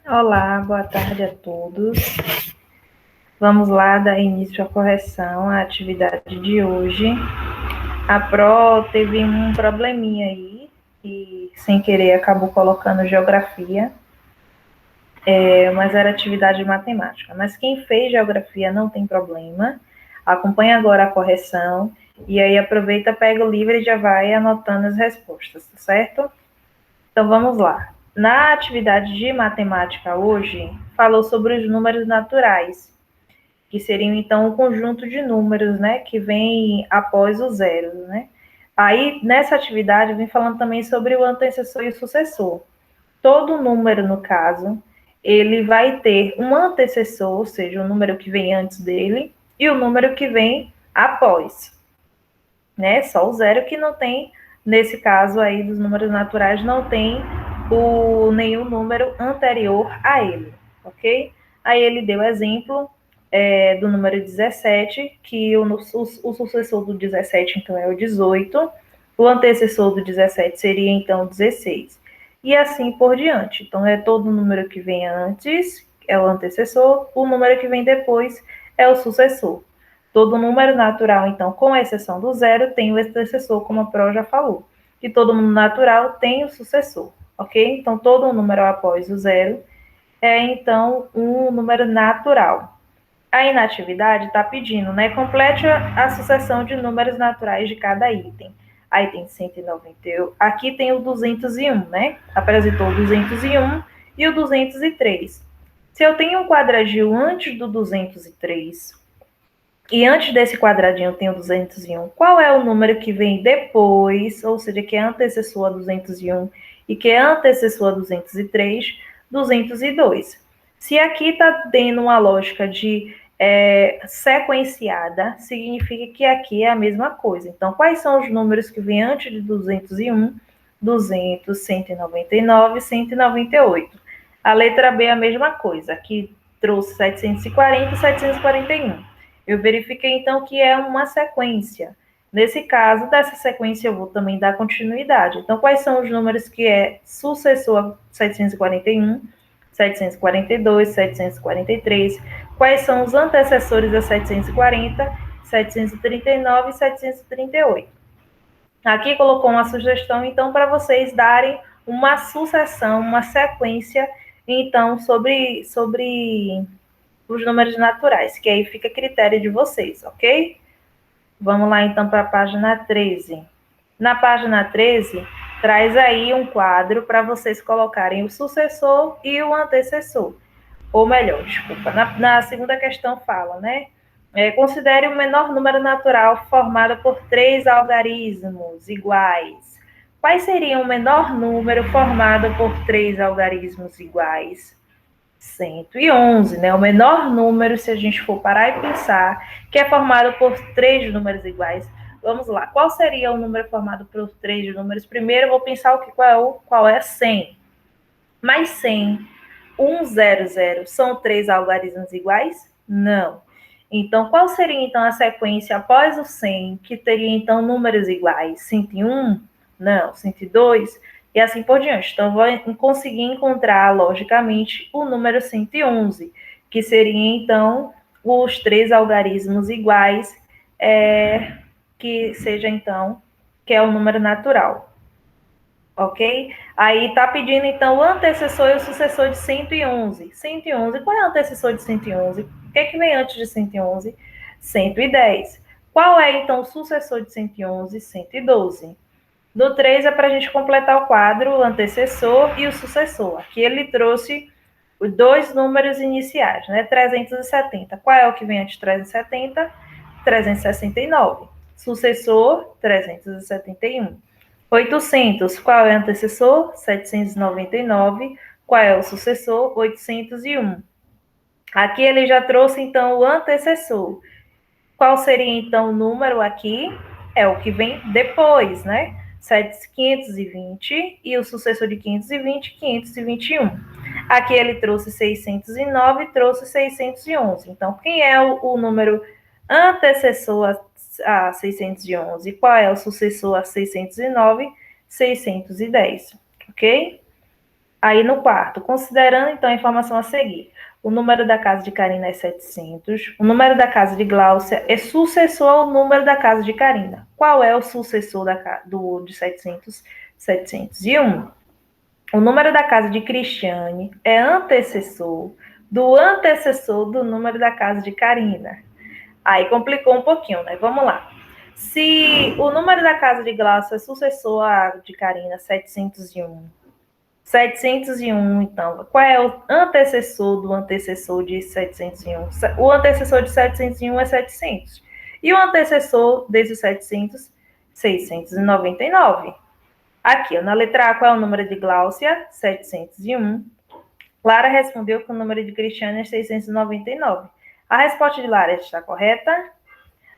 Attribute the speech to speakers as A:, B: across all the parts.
A: Olá, boa tarde a todos. Vamos lá dar início à correção à atividade de hoje. A Pro teve um probleminha aí e sem querer acabou colocando geografia, mas era atividade de matemática. Mas quem fez geografia não tem problema. Acompanha agora a correção e aí aproveita, pega o livro e já vai anotando as respostas, tá certo? Então vamos lá. Na atividade de matemática hoje, falou sobre os números naturais, que seriam então um conjunto de números, né, que vem após o zero, né? Aí nessa atividade vem falando também sobre o antecessor e o sucessor. Todo número, no caso, ele vai ter um antecessor, ou seja, o número que vem antes dele, e o número que vem após, né? Só o zero que não tem, nesse caso aí dos números naturais, não tem nenhum número anterior a ele, ok? Aí ele deu exemplo do número 17, que o sucessor do 17, então, é o 18, o antecessor do 17 seria, então, o 16, e assim por diante. Então, é todo número que vem antes, é o antecessor, o número que vem depois é o sucessor. Todo número natural, então, com exceção do zero, tem o antecessor, como a Pro já falou. E todo número natural tem o sucessor, ok? Então, todo número após o zero é, então, um número natural. A inatividade está pedindo, né? Complete a sucessão de números naturais de cada item. Aí tem 191. Aqui tem o 201, né? Apresentou o 201 e o 203. Se eu tenho um quadradinho antes do 203 e antes desse quadradinho tem o 201, qual é o número que vem depois, ou seja, que é antecessor a 201 e que é antecessor a 203? 202. Se aqui está tendo uma lógica de sequenciada, significa que aqui é a mesma coisa. Então, quais são os números que vêm antes de 201? 200, 199, 198. A letra B é a mesma coisa. Aqui trouxe 740 e 741. Eu verifiquei, então, que é uma sequência. Nesse caso, dessa sequência, eu vou também dar continuidade. Então, quais são os números que é sucessor a 741, 742, 743? Quais são os antecessores a 740, 739 e 738? Aqui colocou uma sugestão, então, para vocês darem uma sucessão, uma sequência, então, sobre os números naturais, que aí fica a critério de vocês, ok? Vamos lá, então, para a página 13. Na página 13, traz aí um quadro para vocês colocarem o sucessor e o antecessor. Ou melhor, desculpa, na segunda questão fala, né? Considere o menor número natural formado por 3 algarismos iguais. Quais seriam o menor número formado por 3 algarismos iguais? 111, né? O menor número, se a gente for parar e pensar, que é formado por 3 números iguais. Vamos lá, qual seria o número formado por 3 números? Primeiro eu vou pensar qual é 100. Mais 100, 100, são 3 algarismos iguais? Não. Então, qual seria então a sequência após o 100, que teria então números iguais? 101? Não. 102? E assim por diante. Então, vou conseguir encontrar, logicamente, o número 111, que seria então os 3 algarismos iguais, que seja então, que é o número natural. Ok? Aí está pedindo, então, o antecessor e o sucessor de 111. 111, qual é o antecessor de 111? O que é que vem antes de 111? 110. Qual é, então, o sucessor de 111? 112. Do 3 é para a gente completar o quadro, o antecessor e o sucessor. Aqui ele trouxe os 2 números iniciais, né? 370. Qual é o que vem antes de 370? 369. Sucessor, 371. 800, qual é o antecessor? 799. Qual é o sucessor? 801. Aqui ele já trouxe, então, o antecessor. Qual seria, então, o número aqui? É o que vem depois, né? 520 e o sucessor de 520, 521. Aqui ele trouxe 609 e trouxe 611. Então, quem é o número antecessor a 611? Qual é o sucessor a 609? 610, ok? Aí no quarto, considerando então a informação a seguir, o número da casa de Karina é 700, o número da casa de Gláucia é sucessor ao número da casa de Karina. Qual é o sucessor de 700? 701. O número da casa de Cristiane é antecessor do número da casa de Karina. Aí complicou um pouquinho, né? Vamos lá. Se o número da casa de Gláucia é sucessor a de Karina, 701. 701, então, qual é o antecessor do antecessor de 701? O antecessor de 701 é 700. E o antecessor desses 700, 699. Aqui, na letra A, qual é o número de Gláucia? 701. Lara respondeu que o número de Cristiane é 699. A resposta de Lara está correta?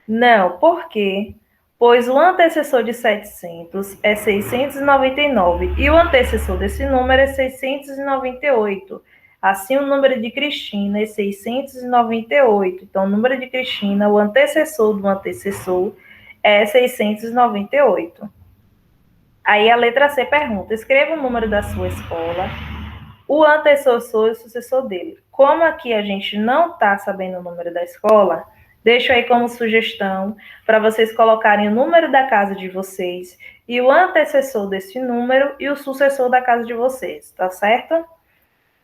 A: Não, por quê? Pois o antecessor de 700 é 699 e o antecessor desse número é 698. Assim, o número de Cristina é 698. Então, o número de Cristina, o antecessor do antecessor, é 698. Aí a letra C pergunta: escreva o número da sua escola, o antecessor e o sucessor dele. Como aqui a gente não está sabendo o número da escola, deixo aí como sugestão para vocês colocarem o número da casa de vocês e o antecessor desse número e o sucessor da casa de vocês, tá certo?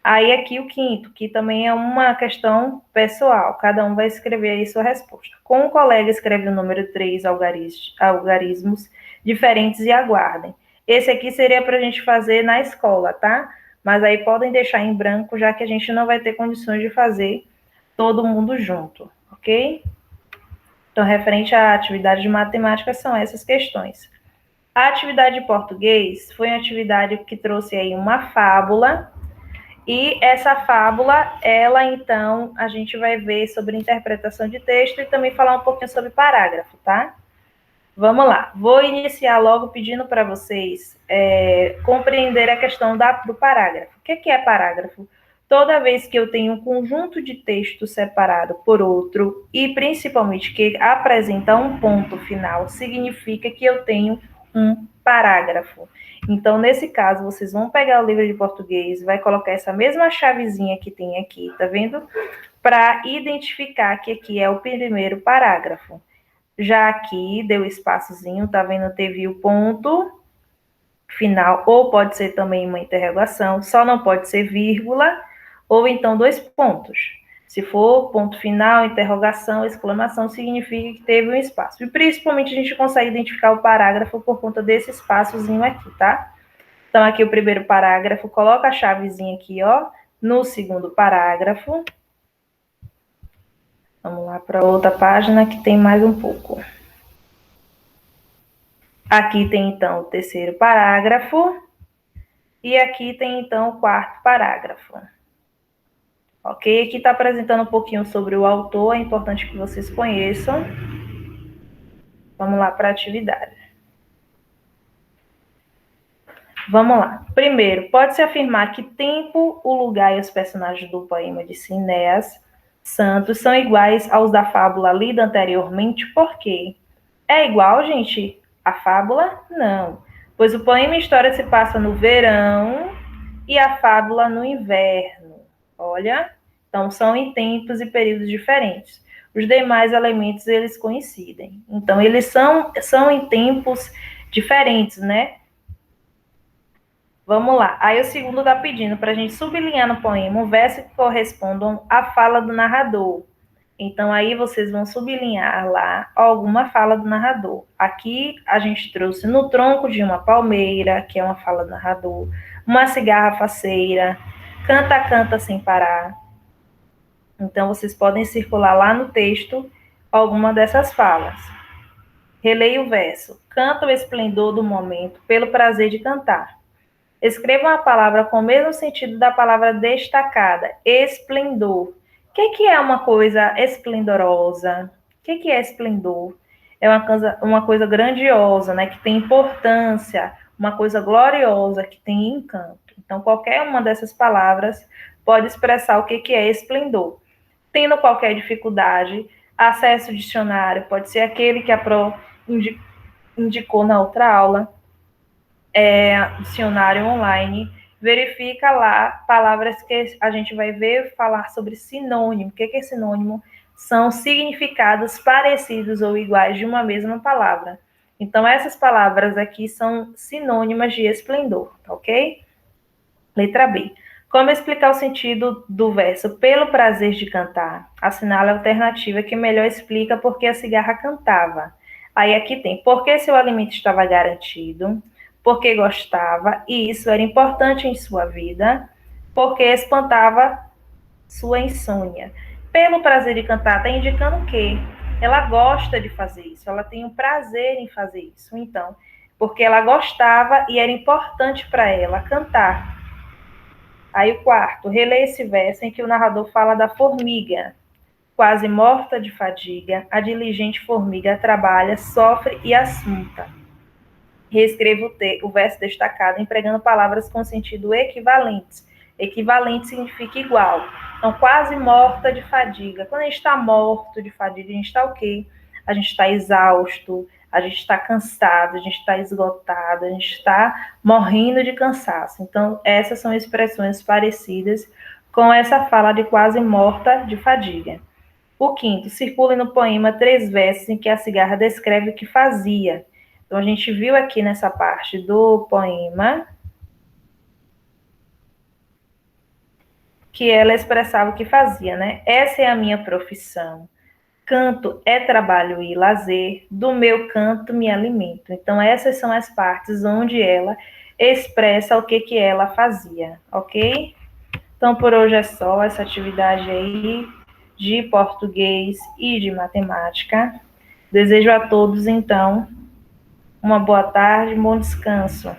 A: Aí aqui o quinto, que também é uma questão pessoal, cada um vai escrever aí sua resposta. Com um colega escreve o número 3 algarismos diferentes e aguardem. Esse aqui seria para a gente fazer na escola, tá? Mas aí podem deixar em branco, já que a gente não vai ter condições de fazer todo mundo junto, ok? Então, referente à atividade de matemática, são essas questões. A atividade de português foi uma atividade que trouxe aí uma fábula, e essa fábula, ela então, a gente vai ver sobre interpretação de texto e também falar um pouquinho sobre parágrafo, tá? Vamos lá. Vou iniciar logo pedindo para vocês compreender a questão do parágrafo. O que é parágrafo? Toda vez que eu tenho um conjunto de texto separado por outro e principalmente que apresenta um ponto final, significa que eu tenho um parágrafo. Então, nesse caso, vocês vão pegar o livro de português, vai colocar essa mesma chavezinha que tem aqui, tá vendo? Para identificar que aqui é o primeiro parágrafo. Já aqui, deu espaçozinho, tá vendo? Teve o ponto final, ou pode ser também uma interrogação, só não pode ser vírgula, ou então dois pontos. Se for ponto final, interrogação, exclamação, significa que teve um espaço. E principalmente a gente consegue identificar o parágrafo por conta desse espaçozinho aqui, tá? Então, aqui o primeiro parágrafo, coloca a chavezinha aqui, ó, no segundo parágrafo. Vamos lá para outra página que tem mais um pouco. Aqui tem, então, o terceiro parágrafo. E aqui tem, então, o quarto parágrafo. Ok? Aqui está apresentando um pouquinho sobre o autor, é importante que vocês conheçam. Vamos lá para a atividade. Vamos lá. Primeiro, pode-se afirmar que tempo, o lugar e os personagens do poema de Cineas Santos são iguais aos da fábula lida anteriormente, por quê? É igual, gente, a fábula? Não. Pois o poema História se passa no verão e a fábula no inverno. Olha, então são em tempos e períodos diferentes. Os demais elementos, eles coincidem. Então, eles são em tempos diferentes, né? Vamos lá. Aí o segundo está pedindo para a gente sublinhar no poema um verso que correspondam à fala do narrador. Então, aí vocês vão sublinhar lá alguma fala do narrador. Aqui a gente trouxe no tronco de uma palmeira, que é uma fala do narrador, uma cigarra faceira, canta, canta sem parar. Então, vocês podem circular lá no texto alguma dessas falas. Releia o verso. Canta o esplendor do momento pelo prazer de cantar. Escreva uma palavra com o mesmo sentido da palavra destacada, esplendor. O que é uma coisa esplendorosa? O que é esplendor? É uma coisa grandiosa, né? Que tem importância, uma coisa gloriosa, que tem encanto. Então, qualquer uma dessas palavras pode expressar o que é esplendor. Tendo qualquer dificuldade, acesse o dicionário, pode ser aquele que a Pro indicou na outra aula, dicionário online, verifica lá palavras que a gente vai ver falar sobre sinônimo. O que é sinônimo? São significados parecidos ou iguais de uma mesma palavra. Então, essas palavras aqui são sinônimas de esplendor, tá ok? Letra B. Como explicar o sentido do verso pelo prazer de cantar? Assinale a alternativa que melhor explica por que a cigarra cantava. Aí aqui tem, porque seu alimento estava garantido, porque gostava, e isso era importante em sua vida, porque espantava sua insônia. Pelo prazer de cantar, está indicando o quê? Ela gosta de fazer isso, ela tem um prazer em fazer isso. Então, porque ela gostava e era importante para ela cantar. Aí o quarto, relê esse verso em que o narrador fala da formiga. Quase morta de fadiga, a diligente formiga trabalha, sofre e assunta. Reescreva o verso destacado, empregando palavras com sentido equivalentes. Equivalente significa igual. Então, quase morta de fadiga. Quando a gente está morto de fadiga, a gente está o quê? A gente está exausto, a gente está cansado, a gente está esgotado, a gente está morrendo de cansaço. Então, essas são expressões parecidas com essa fala de quase morta de fadiga. O quinto, circula no poema 3 versos em que a cigarra descreve o que fazia. Então, a gente viu aqui nessa parte do poema que ela expressava o que fazia, né? Essa é a minha profissão. Canto é trabalho e lazer, do meu canto me alimento. Então, essas são as partes onde ela expressa o que ela fazia, ok? Então, por hoje é só essa atividade aí de português e de matemática. Desejo a todos, então, uma boa tarde, um bom descanso.